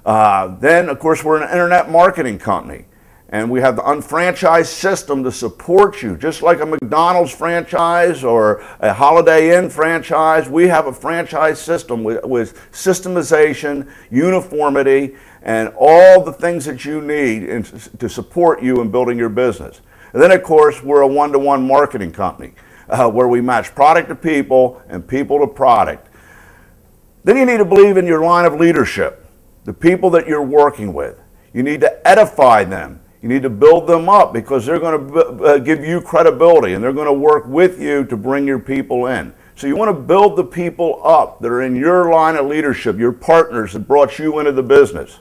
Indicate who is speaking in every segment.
Speaker 1: Then, of course, we're an internet marketing company. And we have the unfranchised system to support you. Just like a McDonald's franchise or a Holiday Inn franchise, we have a franchise system with systemization, uniformity, and all the things that you need to support you in building your business. And then, of course, we're a one-to-one marketing company where we match product to people and people to product. Then you need to believe in your line of leadership, the people that you're working with. You need to edify them. You need to build them up because they're going to give you credibility and they're going to work with you to bring your people in. So you want to build the people up that are in your line of leadership, your partners that brought you into the business.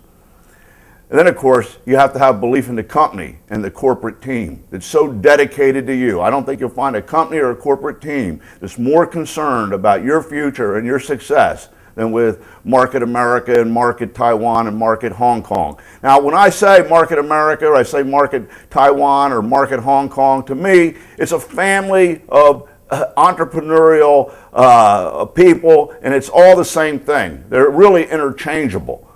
Speaker 1: And then, of course, you have to have belief in the company and the corporate team that's so dedicated to you. I don't think you'll find a company or a corporate team that's more concerned about your future and your success than with Market America and Market Taiwan and Market Hong Kong. Now, when I say Market America or I say Market Taiwan or Market Hong Kong, to me, it's a family of entrepreneurial people, and it's all the same thing. They're really interchangeable.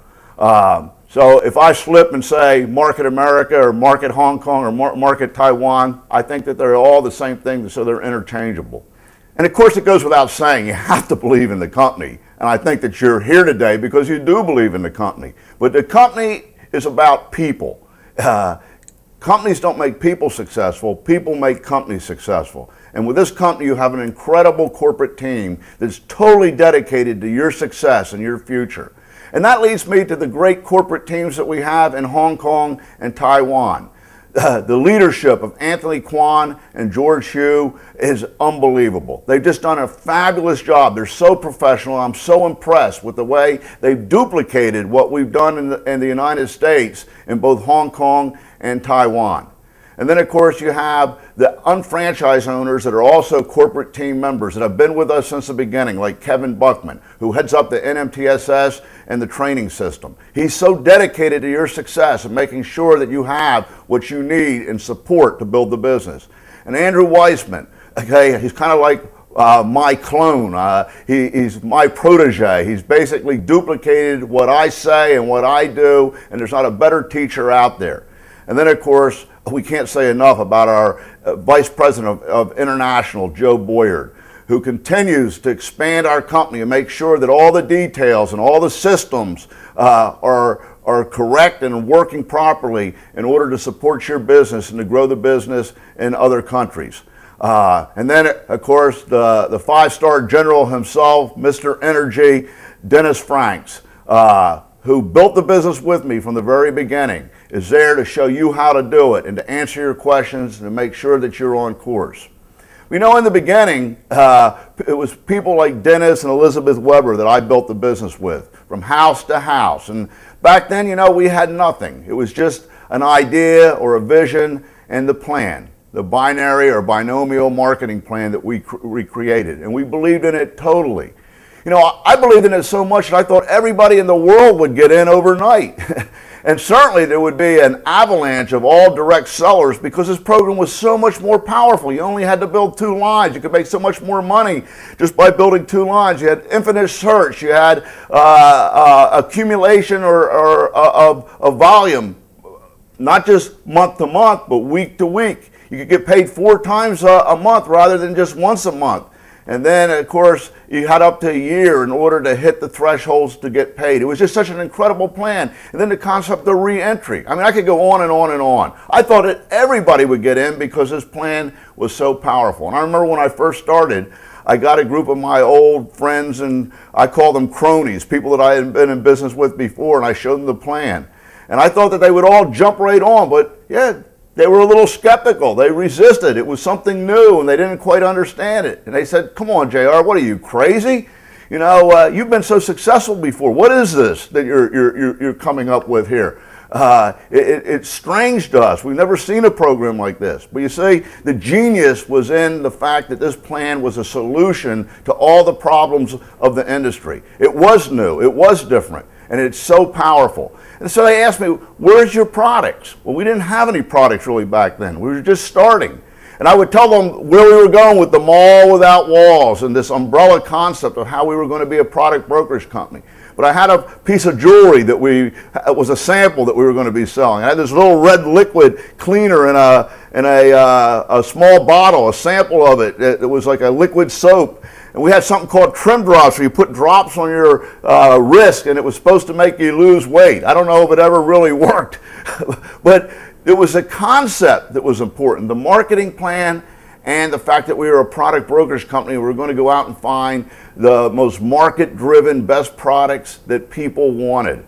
Speaker 1: So if I slip and say Market America or Market Hong Kong or Market Taiwan, I think that they're all the same thing, so they're interchangeable. And of course, it goes without saying, you have to believe in the company. And I think that you're here today because you do believe in the company. But the company is about people. Companies don't make people successful. People make companies successful. And with this company, you have an incredible corporate team that's totally dedicated to your success and your future. And that leads me to the great corporate teams that we have in Hong Kong and Taiwan. The leadership of Anthony Kwan and George Hu is unbelievable. They've just done a fabulous job. They're so professional. I'm so impressed with the way they've duplicated what we've done in the United States in both Hong Kong and Taiwan. And then, of course, you have the unfranchised owners that are also corporate team members that have been with us since the beginning, like Kevin Buckman, who heads up the NMTSS and the training system. He's so dedicated to your success and making sure that you have what you need and support to build the business. And Andrew Weissman, okay, he's kind of like my clone. He's my protege. He's basically duplicated what I say and what I do, and there's not a better teacher out there. And then, of course, we can't say enough about our Vice President of International, Joe Boyard, who continues to expand our company and make sure that all the details and all the systems are correct and working properly in order to support your business and to grow the business in other countries. And then, of course, the five-star general himself, Mr. Energy, Dennis Franks, who built the business with me from the very beginning, is there to show you how to do it and to answer your questions and to make sure that you're on course. We know in the beginning, it was people like Dennis and Elizabeth Weber that I built the business with, from house to house. And back then, you know, we had nothing. It was just an idea or a vision and the plan, the binary or binomial marketing plan that we created. And we believed in it totally. You know, I believed in it so much that I thought everybody in the world would get in overnight. And certainly there would be an avalanche of all direct sellers because this program was so much more powerful. You only had to build 2 lines. You could make so much more money just by building 2 lines. You had infinite search. You had accumulation of volume, not just month to month, but week to week. You could get paid 4 times a month rather than just once a month. And then, of course, you had up to a year in order to hit the thresholds to get paid. It was just such an incredible plan. And then the concept of re-entry. I mean, I could go on and on and on. I thought that everybody would get in because this plan was so powerful. And I remember when I first started, I got a group of my old friends, and I call them cronies, people that I had been in business with before, and I showed them the plan. And I thought that they would all jump right on, but yeah, they were a little skeptical. They resisted. It was something new, and they didn't quite understand it. And they said, "Come on, JR, what are you, crazy? You know, you've been so successful before. What is this that you're coming up with here?" It's strange to us. We've never seen a program like this. But you see, the genius was in the fact that this plan was a solution to all the problems of the industry. It was new. It was different. And it's so powerful. And so they asked me, "Where's your products?" Well, we didn't have any products really back then. We were just starting. And I would tell them where we were going with the mall without walls and this umbrella concept of how we were going to be a product brokerage company. but I had a piece of jewelry that it was a sample that we were going to be selling. I had this little red liquid cleaner in a small bottle, a sample of it. It was like a liquid soap. And we had something called trim drops, where you put drops on your wrist, and it was supposed to make you lose weight. I don't know if it ever really worked, but it was a concept that was important. The marketing plan and the fact that we were a product brokerage company, we were going to go out and find the most market-driven, best products that people wanted.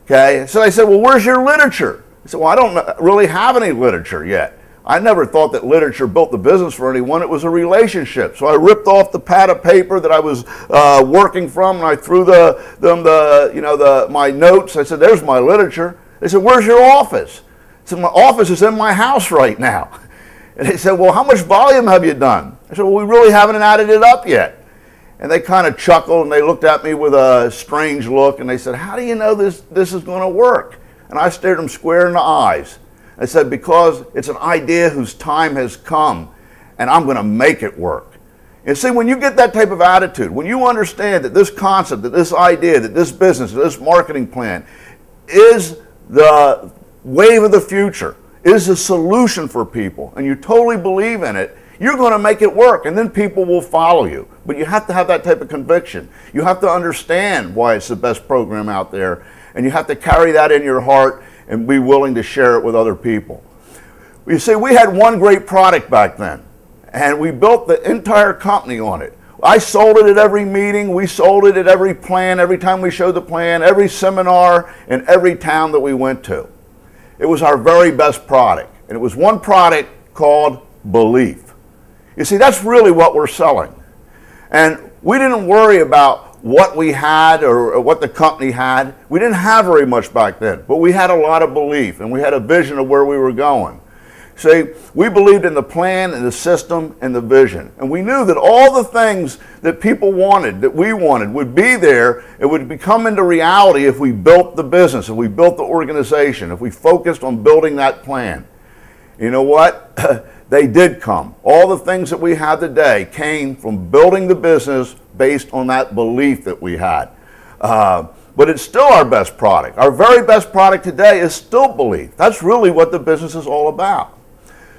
Speaker 1: Okay, so they said, well, where's your literature? I said, well, I don't really have any literature yet. I never thought that literature built the business for anyone. It was a relationship. So I ripped off the pad of paper that I was working from, and I threw my notes. I said, there's my literature. They said, where's your office? I said, my office is in my house right now. And they said, well, how much volume have you done? I said, well, we really haven't added it up yet. And they kind of chuckled, and they looked at me with a strange look, and they said, how do you know this is going to work? And I stared them square in the eyes. I said, because it's an idea whose time has come, and I'm going to make it work. And see, when you get that type of attitude, when you understand that this concept, that this idea, that this business, that this marketing plan is the wave of the future, is a solution for people, and you totally believe in it, you're going to make it work, and then people will follow you. But you have to have that type of conviction. You have to understand why it's the best program out there, and you have to carry that in your heart and be willing to share it with other people. You see, we had one great product back then, and we built the entire company on it. I sold it at every meeting, we sold it at every plan, every time we showed the plan, every seminar, in every town that we went to. It was our very best product, and it was one product called belief. You see, that's really what we're selling. And we didn't worry about what we had or what the company had. We didn't have very much back then, but we had a lot of belief, and we had a vision of where we were going. See, we believed in the plan and the system and the vision, and we knew that all the things that people wanted, that we wanted, would be there. It would become into reality if we built the business, if we built the organization, if we focused on building that plan. You know what? They did come. All the things that we have today came from building the business based on that belief that we had. But it's still our best product. Our very best product today is still belief. That's really what the business is all about.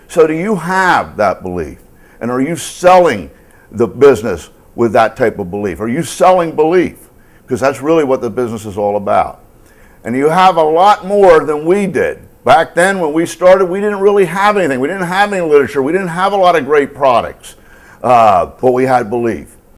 Speaker 1: So do you have that belief? And are you selling the business with that type of belief? Are you selling belief? Because that's really what the business is all about. And you have a lot more than we did. Back then, when we started, we didn't really have anything. We didn't have any literature. We didn't have a lot of great products, but we had belief.